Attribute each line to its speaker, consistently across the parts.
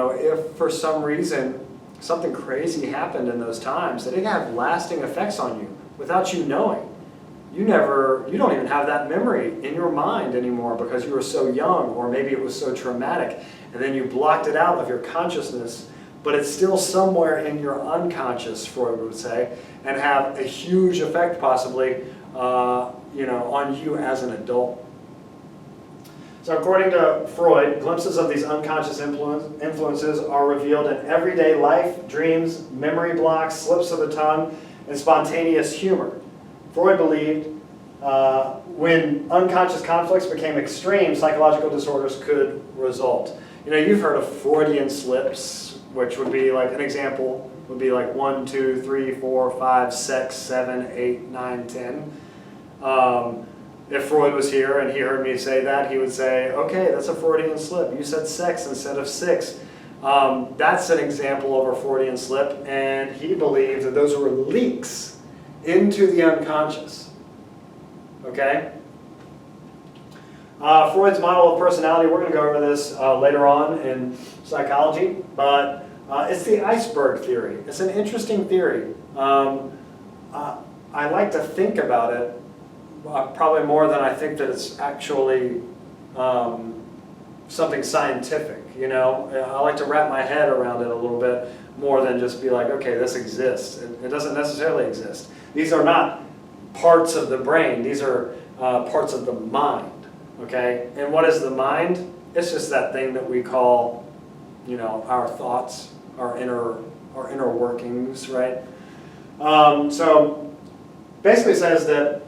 Speaker 1: If for some reason something crazy happened in those times, that it can have lasting effects on you without you knowing. You don't even have that memory in your mind anymore because you were so young, or maybe it was so traumatic, and then you blocked it out of your consciousness, but it's still somewhere in your unconscious, Freud would say, and have a huge effect possibly on you as an adult. So according to Freud, glimpses of these unconscious influences are revealed in everyday life, dreams, memory blocks, slips of the tongue, and spontaneous humor. Freud believed when unconscious conflicts became extreme, psychological disorders could result. You've heard of Freudian slips, which would be like, an example would be like 1, 2, 3, 4, 5, 6, 7, 8, 9, 10. If Freud was here and he heard me say that, he would say, okay, that's a Freudian slip. You said sex instead of 6. That's an example of a Freudian slip, and he believed that those were leaks into the unconscious. Okay? Freud's model of personality, we're going to go over this later on in psychology, but it's the iceberg theory. It's an interesting theory. I like to think about it probably more than I think that it's actually something scientific. I like to wrap my head around it a little bit more than just be like, okay, this exists. It doesn't necessarily exist. These are not parts of the brain. These are parts of the mind. Okay? And what is the mind? It's just that thing that we call, our thoughts, our inner workings, right? So basically says that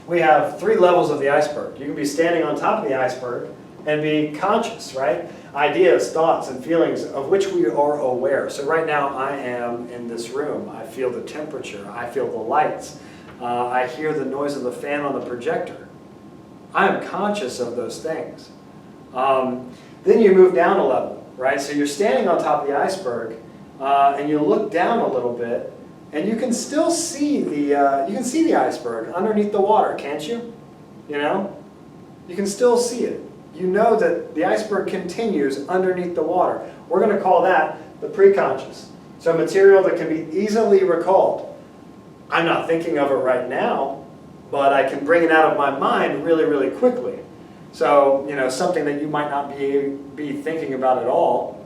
Speaker 1: we have 3 levels of the iceberg. You can be standing on top of the iceberg and be conscious, right? Ideas, thoughts, and feelings of which we are aware. So right now I am in this room. I feel the temperature. I feel the lights. I hear the noise of the fan on the projector. I am conscious of those things. Then you move down a level, right? So you're standing on top of the iceberg, and you look down a little bit, and you can still see the iceberg underneath the water, can't you? You can still see it. You know that the iceberg continues underneath the water. We're going to call that the preconscious. So material that can be easily recalled. I'm not thinking of it right now, but I can bring it out of my mind really, really quickly. So, something that you might not be thinking about at all.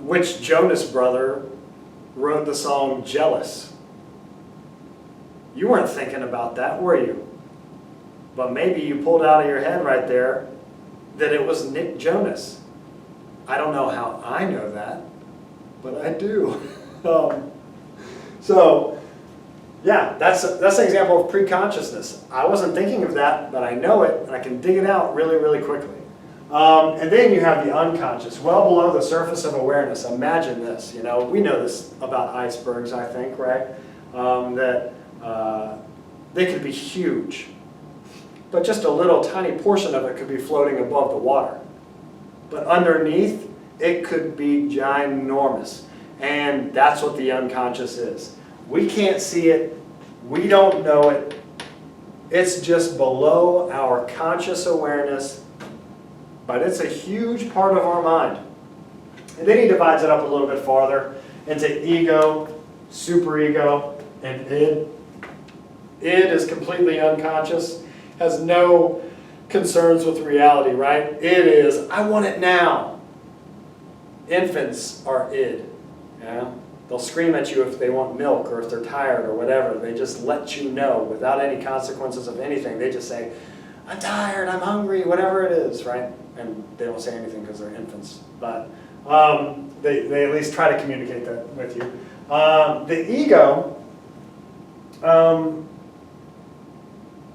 Speaker 1: Which Jonas brother wrote the song Jealous? You weren't thinking about that, were you? But maybe you pulled out of your head right there that it was Nick Jonas. I don't know how I know that, but I do. Yeah, that's an example of preconsciousness. I wasn't thinking of that, but I know it, and I can dig it out really, really quickly. And then you have the unconscious, well below the surface of awareness. Imagine this, we know this about icebergs, I think, right? That they could be huge, but just a little tiny portion of it could be floating above the water. But underneath, it could be ginormous. And that's what the unconscious is. We can't see it, we don't know it, it's just below our conscious awareness, but it's a huge part of our mind. And then he divides it up a little bit farther into ego, superego, and id. Id is completely unconscious, has no concerns with reality, right? Id is, I want it now. Infants are id. Yeah? They'll scream at you if they want milk or if they're tired or whatever. They just let you know without any consequences of anything. They just say, I'm tired, I'm hungry, whatever it is, right? And they don't say anything because they're infants. But they at least try to communicate that with you. The ego,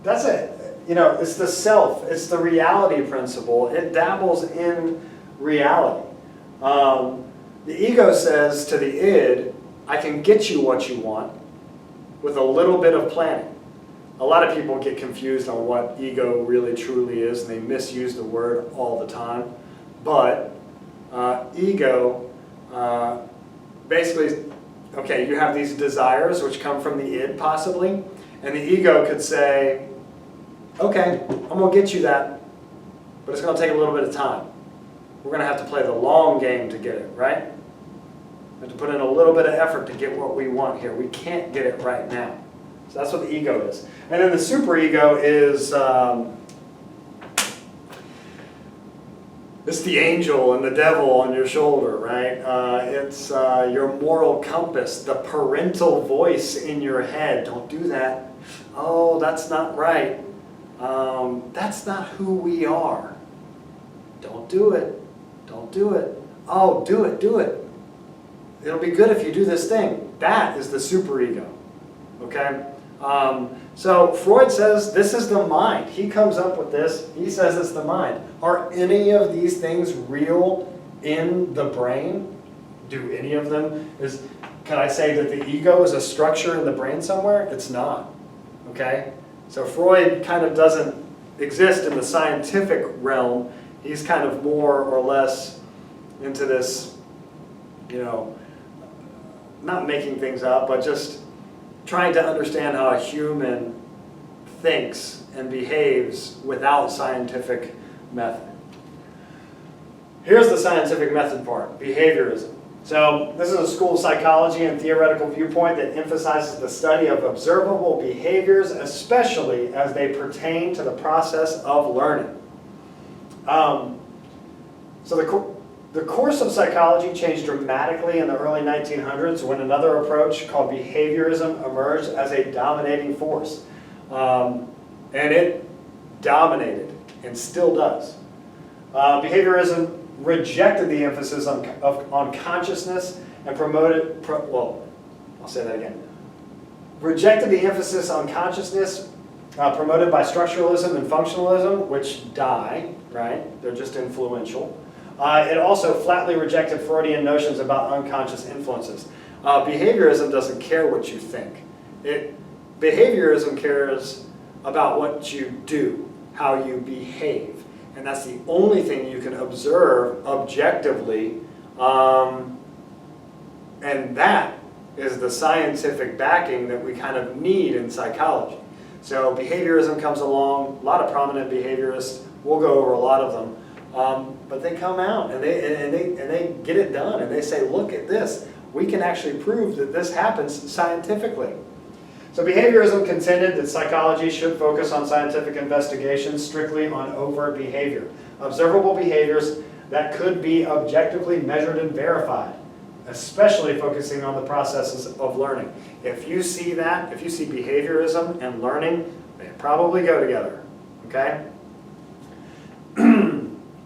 Speaker 1: that's it. It's the self. It's the reality principle. It dabbles in reality. The ego says to the id, I can get you what you want with a little bit of planning. A lot of people get confused on what ego really truly is, and they misuse the word all the time. But ego basically, okay, you have these desires which come from the id possibly, and the ego could say, okay, I'm going to get you that, but it's going to take a little bit of time. we're going to have to play the long game to get it, right? We have to put in a little bit of effort to get what we want here. We can't get it right now. So that's what the ego is. And then the superego is it's the angel and the devil on your shoulder, right? It's your moral compass, the parental voice in your head. Don't do that. Oh, that's not right. That's not who we are. Don't do it. Don't do it. Oh, do it, do it. It'll be good if you do this thing. That is the superego, okay? So Freud says this is the mind. He comes up with this. He says it's the mind. Are any of these things real in the brain? Do any of them? Can I say that the ego is a structure in the brain somewhere? It's not, okay? So Freud kind of doesn't exist in the scientific realm. He's kind of more or less into this, you know, not making things up, but just trying to understand how a human thinks and behaves without scientific method. Here's the scientific method part, behaviorism. So this is a school of psychology and theoretical viewpoint that emphasizes the study of observable behaviors, especially as they pertain to the process of learning. So the course of psychology changed dramatically in the early 1900s when another approach called behaviorism emerged as a dominating force. And it dominated and still does. Behaviorism rejected the emphasis on consciousness and promoted, I'll say that again. Rejected the emphasis on consciousness promoted by structuralism and functionalism, which die, right? They're just influential. It also flatly rejected Freudian notions about unconscious influences. Behaviorism doesn't care what you think. Behaviorism cares about what you do, how you behave. And that's the only thing you can observe objectively. And that is the scientific backing that we kind of need in psychology. So behaviorism comes along, a lot of prominent behaviorists, we'll go over a lot of them. But they come out and they get it done and they say, look at this. We can actually prove that this happens scientifically. So behaviorism contended that psychology should focus on scientific investigation strictly on overt behavior, observable behaviors that could be objectively measured and verified, especially focusing on the processes of learning. If you see that, if you see behaviorism and learning, they probably go together, okay?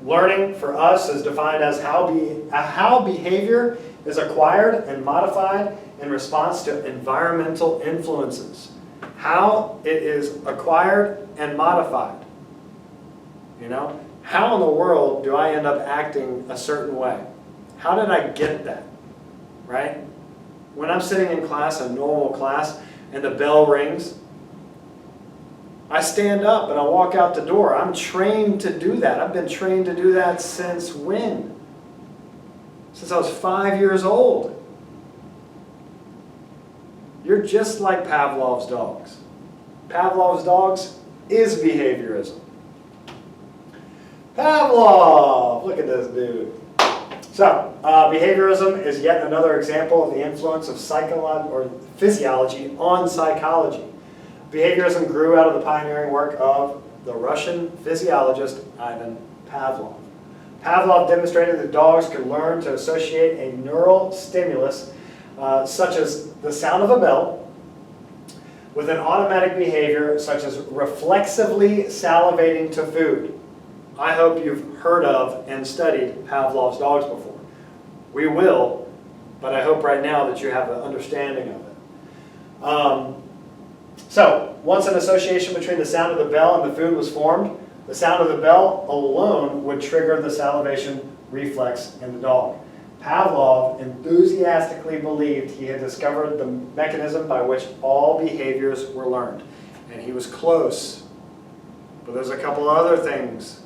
Speaker 1: Learning for us is defined as how behavior is acquired and modified in response to environmental influences. How it is acquired and modified. You know, how in the world do I end up acting a certain way? How did I get that? Right? When I'm sitting in class, a normal class, and the bell rings, I stand up and I walk out the door. I'm trained to do that. I've been trained to do that since when? Since I was 5 years old. You're just like Pavlov's dogs. Pavlov's dogs is behaviorism. Pavlov! Look at this dude. So, behaviorism is yet another example of the influence of physiology on psychology. Behaviorism grew out of the pioneering work of the Russian physiologist Ivan Pavlov. Pavlov demonstrated that dogs could learn to associate a neural stimulus such as the sound of a bell with an automatic behavior such as reflexively salivating to food. I hope you've heard of and studied Pavlov's dogs before. We will, but I hope right now that you have an understanding of it. So, once an association between the sound of the bell and the food was formed, the sound of the bell alone would trigger the salivation reflex in the dog. Pavlov enthusiastically believed he had discovered the mechanism by which all behaviors were learned. And he was close, but there's a couple other things,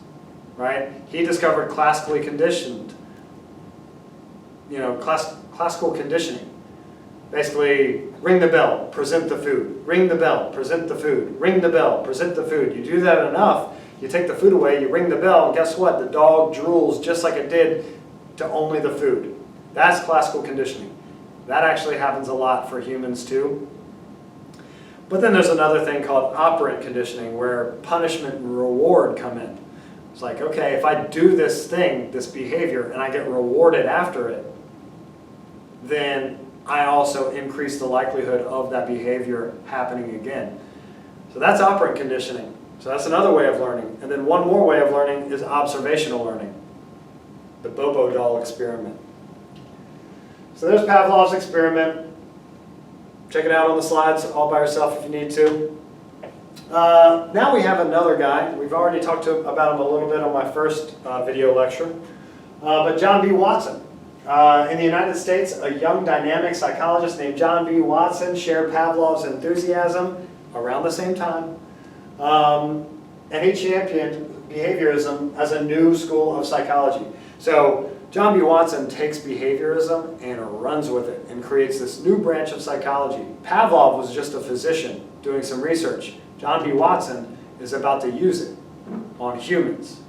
Speaker 1: right? He discovered classically conditioned, classical conditioning. Basically, ring the bell, present the food. Ring the bell, present the food. Ring the bell, present the food. You do that enough, You take the food away, you ring the bell, and guess what? The dog drools just like it did to only the food. That's classical conditioning. That actually happens a lot for humans too. But then there's another thing called operant conditioning, where punishment and reward come in. It's like, okay, if I do this thing, this behavior, and I get rewarded after it, then I also increase the likelihood of that behavior happening again. So that's operant conditioning. So that's another way of learning. And then one more way of learning is observational learning. The Bobo doll experiment. So there's Pavlov's experiment. Check it out on the slides all by yourself if you need to. Now we have another guy. We've already talked about him a little bit on my first video lecture. But John B. Watson. In the United States, a young dynamic psychologist named John B. Watson shared Pavlov's enthusiasm around the same time. And he championed behaviorism as a new school of psychology. So John B. Watson takes behaviorism and runs with it and creates this new branch of psychology. Pavlov was just a physician doing some research. John B. Watson is about to use it on humans.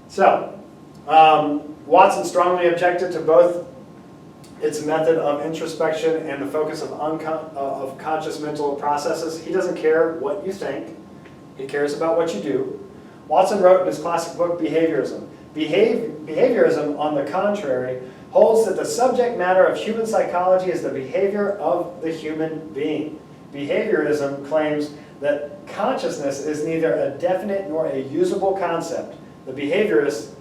Speaker 1: So, Watson strongly objected to both its method of introspection and the focus of conscious mental processes. He doesn't care what you think. He cares about what you do. Watson wrote in his classic book, Behaviorism. Behaviorism, on the contrary, holds that the subject matter of human psychology is the behavior of the human being. Behaviorism claims that consciousness is neither a definite nor a usable concept. The behaviorist,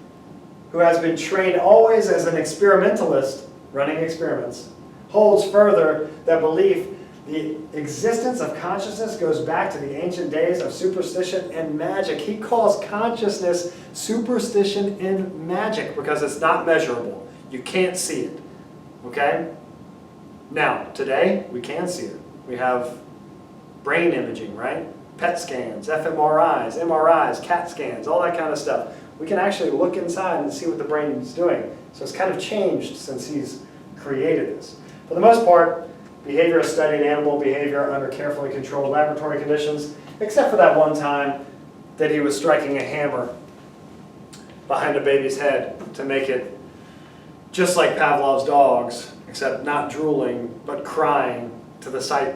Speaker 1: who has been trained always as an experimentalist, running experiments, holds further that belief the existence of consciousness goes back to the ancient days of superstition and magic. He calls consciousness superstition and magic because it's not measurable. You can't see it. Okay? Now, today, we can see it. We have brain imaging, right? PET scans, fMRIs, MRIs, CAT scans, all that kind of stuff. We can actually look inside and see what the brain is doing. So it's kind of changed since he's created this. For the most part, behaviorists studied animal behavior under carefully controlled laboratory conditions, except for that one time that he was striking a hammer behind a baby's head to make it just like Pavlov's dogs, except not drooling, but crying to the sight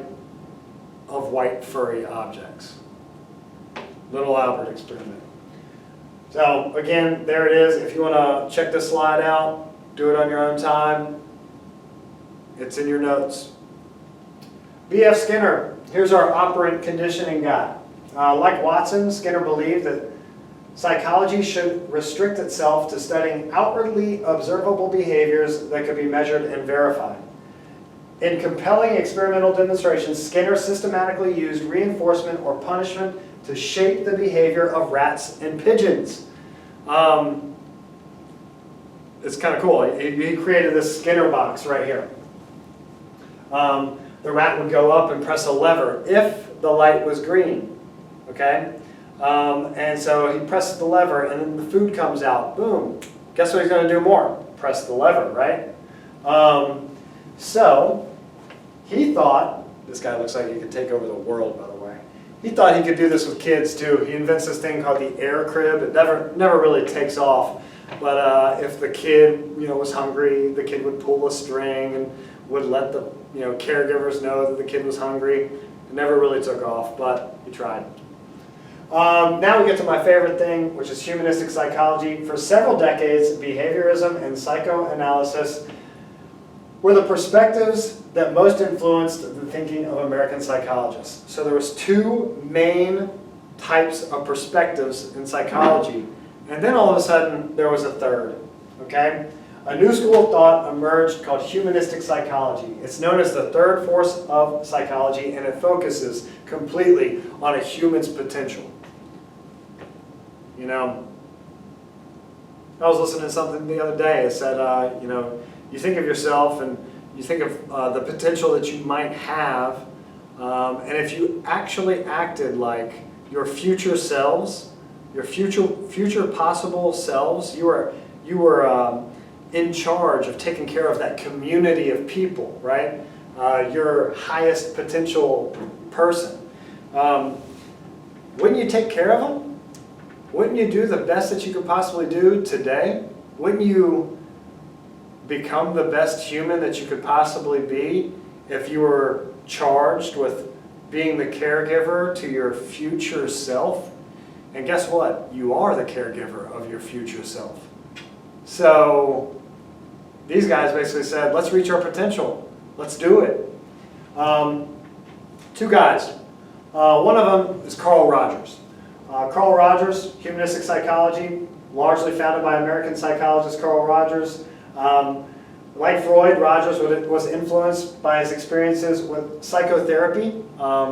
Speaker 1: of white furry objects. Little Albert experiment. So again, there it is. If you want to check this slide out, do it on your own time. It's in your notes. B.F. Skinner, here's our operant conditioning guy. Like Watson, Skinner believed that psychology should restrict itself to studying outwardly observable behaviors that could be measured and verified. In compelling experimental demonstrations, Skinner systematically used reinforcement or punishment to shape the behavior of rats and pigeons. It's kind of cool. He created this Skinner box right here. The rat would go up and press a lever if the light was green. Okay? And so he presses the lever and then the food comes out. Boom. Guess what he's going to do more? Press the lever, right? So he thought, this guy looks like he could take over the world, by the way. He thought he could do this with kids too. He invents this thing called the air crib. It never really takes off. But if the kid, was hungry, the kid would pull a string and would let the caregivers know that the kid was hungry. It never really took off, but he tried. Now we get to my favorite thing, which is humanistic psychology. For several decades, behaviorism and psychoanalysis were the perspectives that most influenced the thinking of American psychologists. So there was two main types of perspectives in psychology, and then all of a sudden there was a third. Okay? A new school of thought emerged called humanistic psychology. It's known as the third force of psychology, and it focuses completely on a human's potential. I was listening to something the other day. It said, you think of yourself and you think of the potential that you might have, and if you actually acted like your future selves, your future possible selves, you were in charge of taking care of that community of people, right? Your highest potential person. wouldn't you take care of them? Wouldn't you do the best that you could possibly do today? Wouldn't you become the best human that you could possibly be if you were charged with being the caregiver to your future self? And guess what? You are the caregiver of your future self. So these guys basically said, let's reach our potential. Let's do it. Two guys. One of them is Carl Rogers. Carl Rogers, Humanistic Psychology, largely founded by American psychologist Carl Rogers. Like Freud, Rogers was influenced by his experiences with psychotherapy,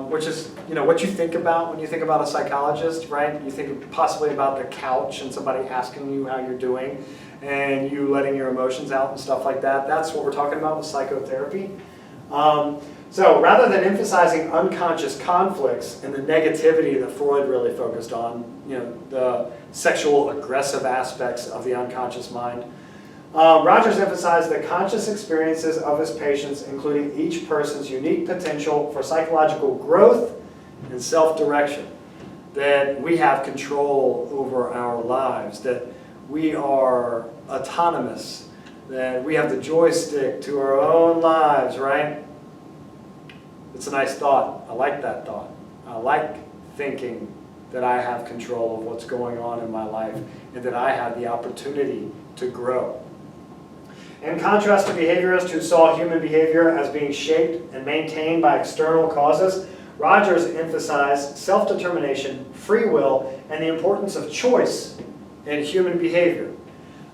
Speaker 1: which is what you think about when you think about a psychologist, right? You think possibly about the couch and somebody asking you how you're doing and you letting your emotions out and stuff like that. That's what we're talking about with psychotherapy. So rather than emphasizing unconscious conflicts and the negativity that Freud really focused on, the sexual aggressive aspects of the unconscious mind, Rogers emphasized the conscious experiences of his patients, including each person's unique potential for psychological growth and self-direction, that we have control over our lives, that we are autonomous, that we have the joystick to our own lives, right? It's a nice thought. I like that thought. I like thinking that I have control of what's going on in my life and that I have the opportunity to grow. In contrast to behaviorists who saw human behavior as being shaped and maintained by external causes, Rogers emphasized self-determination, free will, and the importance of choice in human behavior.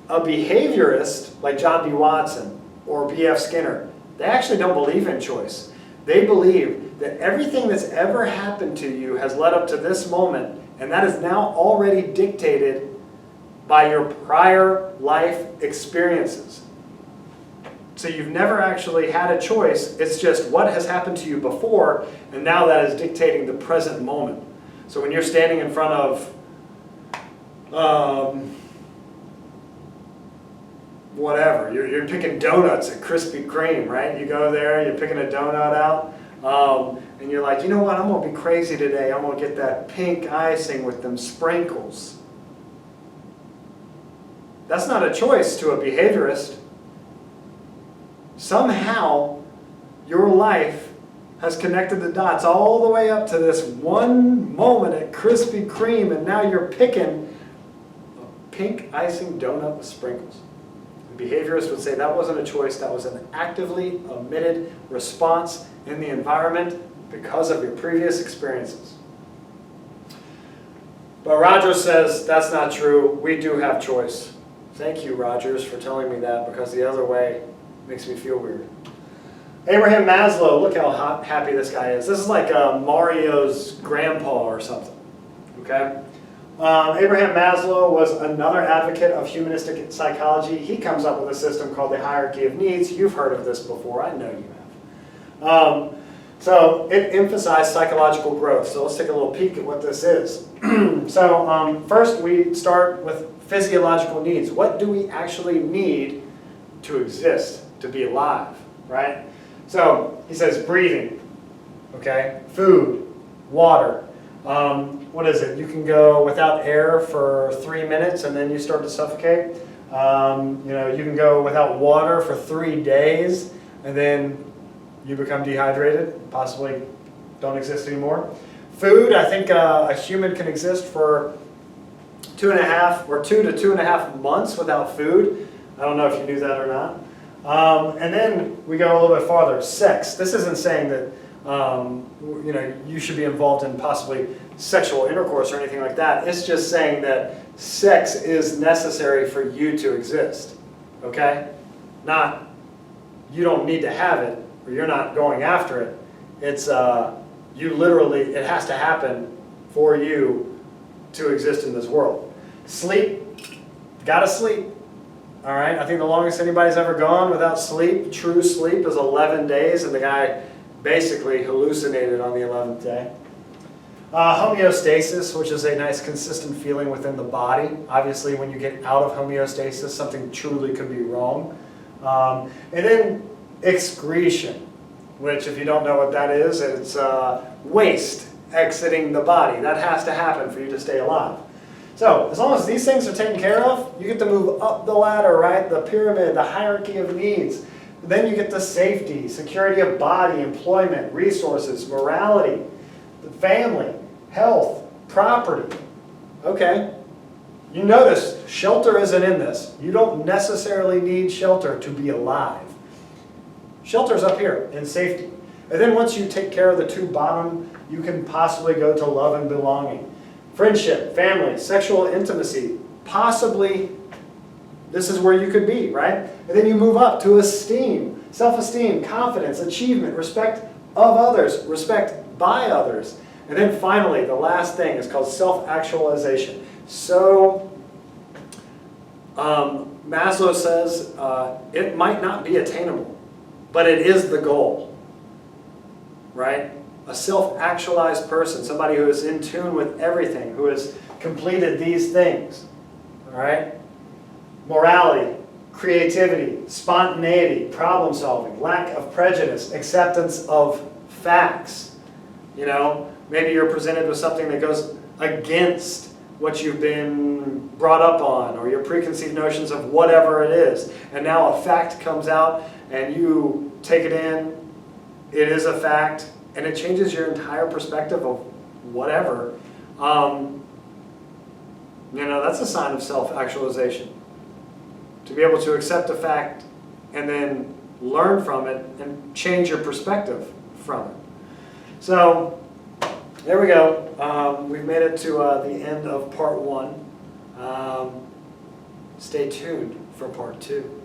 Speaker 1: A behaviorist like John B. Watson or B.F. Skinner, they actually don't believe in choice. They believe that everything that's ever happened to you has led up to this moment, and that is now already dictated by your prior life experiences. So you've never actually had a choice. It's just what has happened to you before, and now that is dictating the present moment. So when you're standing in front of whatever, you're picking donuts at Krispy Kreme, right? You go there, you're picking a donut out, and you're like, you know what, I'm going to be crazy today. I'm going to get that pink icing with them sprinkles. That's not a choice to a behaviorist. Somehow, your life has connected the dots all the way up to this one moment at Krispy Kreme, and now you're picking a pink icing donut with sprinkles. The behaviorist would say that wasn't a choice, that was an actively emitted response in the environment because of your previous experiences. But Rogers says that's not true. We do have choice. Thank you, Rogers, for telling me that, because the other way makes me feel weird. Abraham Maslow, look how happy this guy is. This is like Mario's grandpa or something. Okay? Abraham Maslow was another advocate of humanistic psychology. He comes up with a system called the hierarchy of needs. You've heard of this before. I know you have. So it emphasized psychological growth. So let's take a little peek at what this is. So first we start with physiological needs. What do we actually need to exist, to be alive, right? So he says breathing, okay, food, water. What is it? You can go without air for 3 minutes and then you start to suffocate. You can go without water for 3 days and then you become dehydrated, possibly don't exist anymore. Food, I think a human can exist for 2 to 2.5 months without food. I don't know if you knew that or not. And then we go a little bit farther. Sex. This isn't saying that you should be involved in possibly sexual intercourse or anything like that. It's just saying that sex is necessary for you to exist. Okay? Not you don't need to have it or you're not going after it. It's you literally, it has to happen for you to exist in this world. Sleep. Gotta sleep. All right, I think the longest anybody's ever gone without sleep, true sleep, is 11 days, and the guy basically hallucinated on the 11th day. Homeostasis, which is a nice consistent feeling within the body. Obviously, when you get out of homeostasis, something truly could be wrong. And then excretion, which if you don't know what that is, it's waste. exiting the body. That has to happen for you to stay alive. So as long as these things are taken care of, you get to move up the ladder, right? The pyramid, the hierarchy of needs. Then you get the safety, security of body, employment, resources, morality, the family, health, property. Okay. You notice shelter isn't in this. You don't necessarily need shelter to be alive. Shelter's up here in safety. And then once you take care of the two bottom, you can possibly go to love and belonging. Friendship, family, sexual intimacy, possibly this is where you could be, right? And then you move up to esteem, self-esteem, confidence, achievement, respect of others, respect by others. And then finally, the last thing is called self-actualization. So, Maslow says it might not be attainable, but it is the goal, right? A self-actualized person, somebody who is in tune with everything, who has completed these things, all right? Morality, creativity, spontaneity, problem solving, lack of prejudice, acceptance of facts. You know, maybe you're presented with something that goes against what you've been brought up on, or your preconceived notions of whatever it is. And now a fact comes out and you take it in, it is a fact, and it changes your entire perspective of whatever. You know, that's a sign of self-actualization. To be able to accept a fact and then learn from it and change your perspective from it. So, there we go. We've made it to the end of part 1. Stay tuned for part 2.